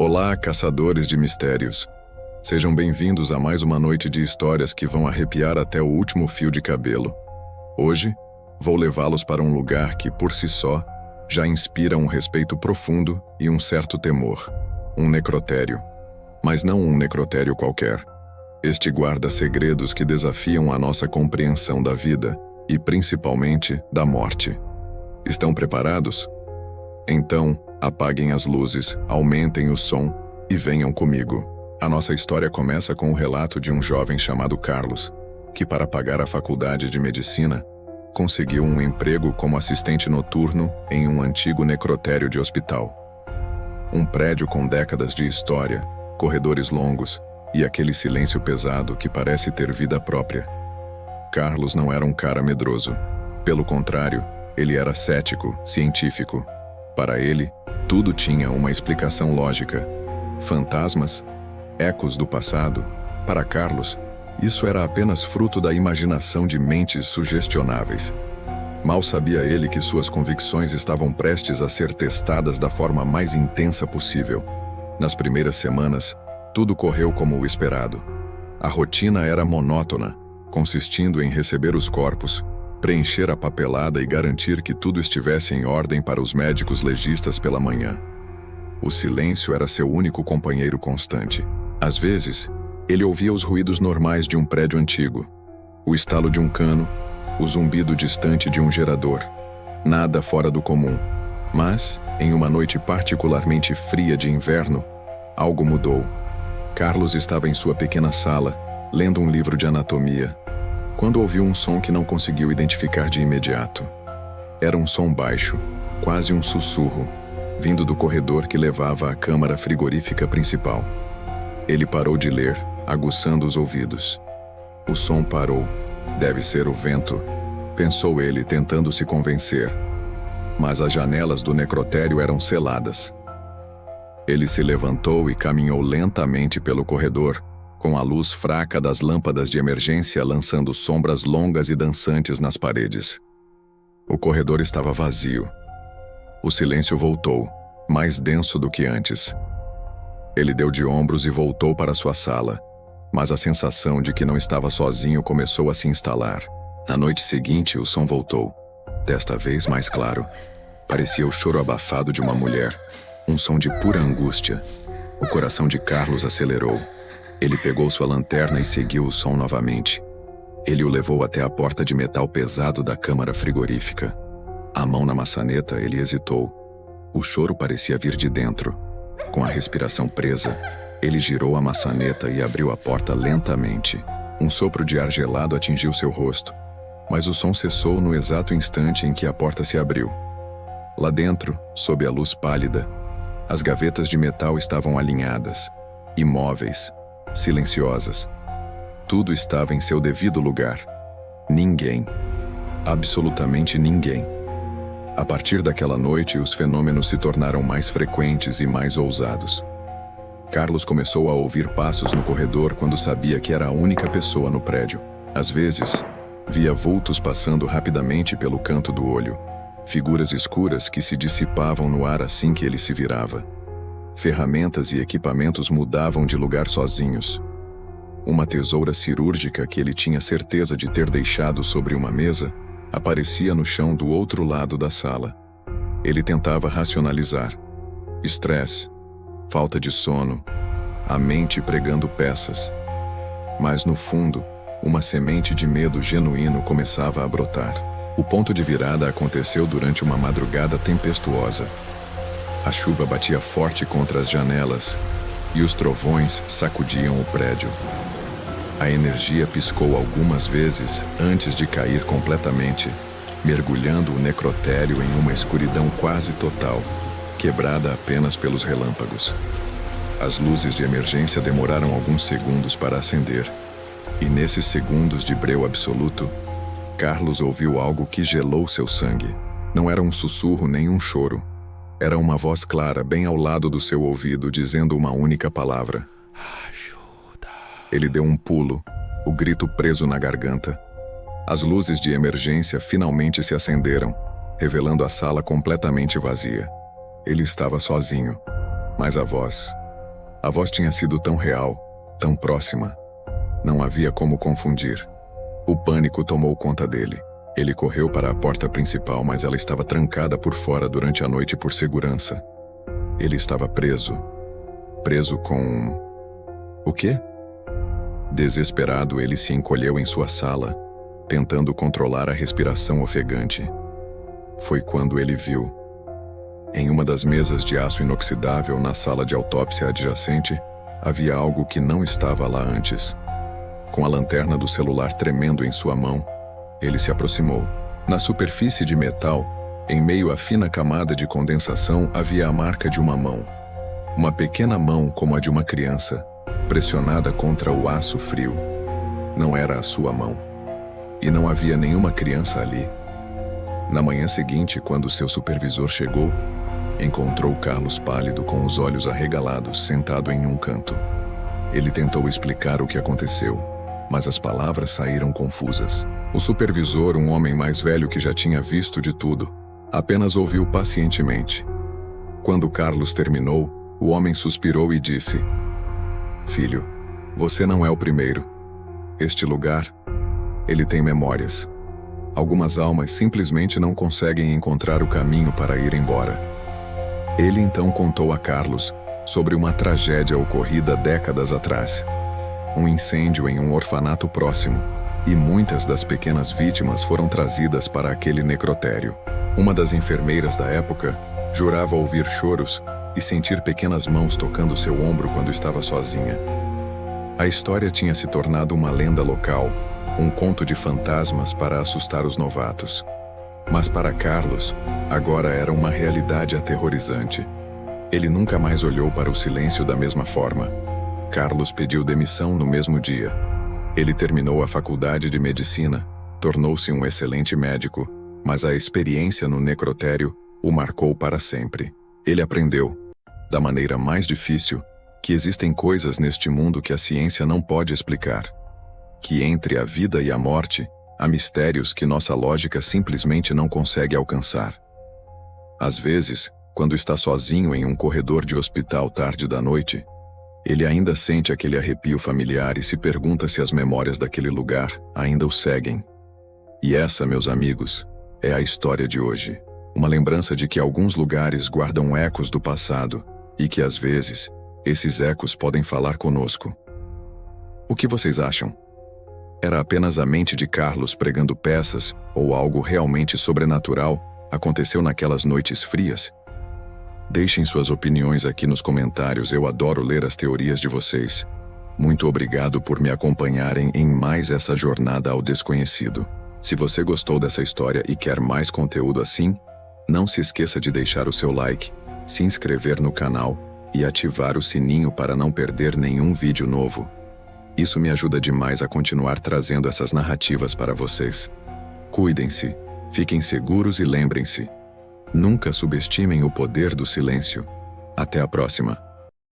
Olá, caçadores de mistérios. Sejam bem-vindos a mais uma noite de histórias que vão arrepiar até o último fio de cabelo. Hoje, vou levá-los para um lugar que, por si só, já inspira um respeito profundo e um certo temor. Um necrotério. Mas não um necrotério qualquer. Este guarda segredos que desafiam a nossa compreensão da vida e, principalmente, da morte. Estão preparados? Então, apaguem as luzes, aumentem o som e venham comigo. A nossa história começa com o relato de um jovem chamado Carlos, que para pagar a faculdade de medicina, conseguiu um emprego como assistente noturno em um antigo necrotério de hospital. Um prédio com décadas de história, corredores longos e aquele silêncio pesado que parece ter vida própria. Carlos não era um cara medroso. Pelo contrário, ele era cético, científico. Para ele, tudo tinha uma explicação lógica. Fantasmas, ecos do passado. Para Carlos, isso era apenas fruto da imaginação de mentes sugestionáveis. Mal sabia ele que suas convicções estavam prestes a ser testadas da forma mais intensa possível. Nas primeiras semanas, tudo correu como o esperado. A rotina era monótona, consistindo em receber os corpos, preencher a papelada e garantir que tudo estivesse em ordem para os médicos legistas pela manhã. O silêncio era seu único companheiro constante. Às vezes, ele ouvia os ruídos normais de um prédio antigo, o estalo de um cano, o zumbido distante de um gerador. Nada fora do comum. Mas, em uma noite particularmente fria de inverno, algo mudou. Carlos estava em sua pequena sala, lendo um livro de anatomia, quando ouviu um som que não conseguiu identificar de imediato. Era um som baixo, quase um sussurro, vindo do corredor que levava à câmara frigorífica principal. Ele parou de ler, aguçando os ouvidos. O som parou. Deve ser o vento, pensou ele, tentando se convencer. Mas as janelas do necrotério eram seladas. Ele se levantou e caminhou lentamente pelo corredor, com a luz fraca das lâmpadas de emergência lançando sombras longas e dançantes nas paredes. O corredor estava vazio. O silêncio voltou, mais denso do que antes. Ele deu de ombros e voltou para sua sala, mas a sensação de que não estava sozinho começou a se instalar. Na noite seguinte, o som voltou, desta vez mais claro. Parecia o choro abafado de uma mulher, um som de pura angústia. O coração de Carlos acelerou. Ele pegou sua lanterna e seguiu o som novamente. Ele o levou até a porta de metal pesado da câmara frigorífica. A mão na maçaneta, ele hesitou. O choro parecia vir de dentro. Com a respiração presa, ele girou a maçaneta e abriu a porta lentamente. Um sopro de ar gelado atingiu seu rosto, mas o som cessou no exato instante em que a porta se abriu. Lá dentro, sob a luz pálida, as gavetas de metal estavam alinhadas, imóveis, silenciosas. Tudo estava em seu devido lugar. Ninguém. Absolutamente ninguém. A partir daquela noite, os fenômenos se tornaram mais frequentes e mais ousados. Carlos começou a ouvir passos no corredor quando sabia que era a única pessoa no prédio. Às vezes, via vultos passando rapidamente pelo canto do olho. Figuras escuras que se dissipavam no ar assim que ele se virava. Ferramentas e equipamentos mudavam de lugar sozinhos. Uma tesoura cirúrgica que ele tinha certeza de ter deixado sobre uma mesa aparecia no chão do outro lado da sala. Ele tentava racionalizar. Estresse, falta de sono, a mente pregando peças. Mas no fundo, uma semente de medo genuíno começava a brotar. O ponto de virada aconteceu durante uma madrugada tempestuosa. A chuva batia forte contra as janelas e os trovões sacudiam o prédio. A energia piscou algumas vezes antes de cair completamente, mergulhando o necrotério em uma escuridão quase total, quebrada apenas pelos relâmpagos. As luzes de emergência demoraram alguns segundos para acender, e nesses segundos de breu absoluto, Carlos ouviu algo que gelou seu sangue. Não era um sussurro nem um choro. Era uma voz clara bem ao lado do seu ouvido, dizendo uma única palavra. Ajuda. Ele deu um pulo, o grito preso na garganta. As luzes de emergência finalmente se acenderam, revelando a sala completamente vazia. Ele estava sozinho, mas a voz A voz tinha sido tão real, tão próxima. Não havia como confundir. O pânico tomou conta dele. Ele correu para a porta principal, mas ela estava trancada por fora durante a noite por segurança. Ele estava preso. Preso com... O quê? Desesperado, ele se encolheu em sua sala, tentando controlar a respiração ofegante. Foi quando ele viu. Em uma das mesas de aço inoxidável na sala de autópsia adjacente, havia algo que não estava lá antes. Com a lanterna do celular tremendo em sua mão, ele se aproximou. Na superfície de metal, em meio à fina camada de condensação, havia a marca de uma mão. Uma pequena mão como a de uma criança, pressionada contra o aço frio. Não era a sua mão. E não havia nenhuma criança ali. Na manhã seguinte, quando seu supervisor chegou, encontrou Carlos pálido com os olhos arregalados, sentado em um canto. Ele tentou explicar o que aconteceu, mas as palavras saíram confusas. O supervisor, um homem mais velho que já tinha visto de tudo, apenas ouviu pacientemente. Quando Carlos terminou, o homem suspirou e disse: "Filho, você não é o primeiro. Este lugar, ele tem memórias. Algumas almas simplesmente não conseguem encontrar o caminho para ir embora." Ele então contou a Carlos sobre uma tragédia ocorrida décadas atrás. Um incêndio em um orfanato próximo, e muitas das pequenas vítimas foram trazidas para aquele necrotério. Uma das enfermeiras da época jurava ouvir choros e sentir pequenas mãos tocando seu ombro quando estava sozinha. A história tinha se tornado uma lenda local, um conto de fantasmas para assustar os novatos. Mas para Carlos, agora era uma realidade aterrorizante. Ele nunca mais olhou para o silêncio da mesma forma. Carlos pediu demissão no mesmo dia. Ele terminou a faculdade de medicina, tornou-se um excelente médico, mas a experiência no necrotério o marcou para sempre. Ele aprendeu, da maneira mais difícil, que existem coisas neste mundo que a ciência não pode explicar. Que entre a vida e a morte, há mistérios que nossa lógica simplesmente não consegue alcançar. Às vezes, quando está sozinho em um corredor de hospital tarde da noite, ele ainda sente aquele arrepio familiar e se pergunta se as memórias daquele lugar ainda o seguem. E essa, meus amigos, é a história de hoje. Uma lembrança de que alguns lugares guardam ecos do passado e que, às vezes, esses ecos podem falar conosco. O que vocês acham? Era apenas a mente de Carlos pregando peças ou algo realmente sobrenatural aconteceu naquelas noites frias? Deixem suas opiniões aqui nos comentários, eu adoro ler as teorias de vocês. Muito obrigado por me acompanharem em mais essa jornada ao desconhecido. Se você gostou dessa história e quer mais conteúdo assim, não se esqueça de deixar o seu like, se inscrever no canal e ativar o sininho para não perder nenhum vídeo novo. Isso me ajuda demais a continuar trazendo essas narrativas para vocês. Cuidem-se, fiquem seguros e lembrem-se: nunca subestimem o poder do silêncio. Até a próxima.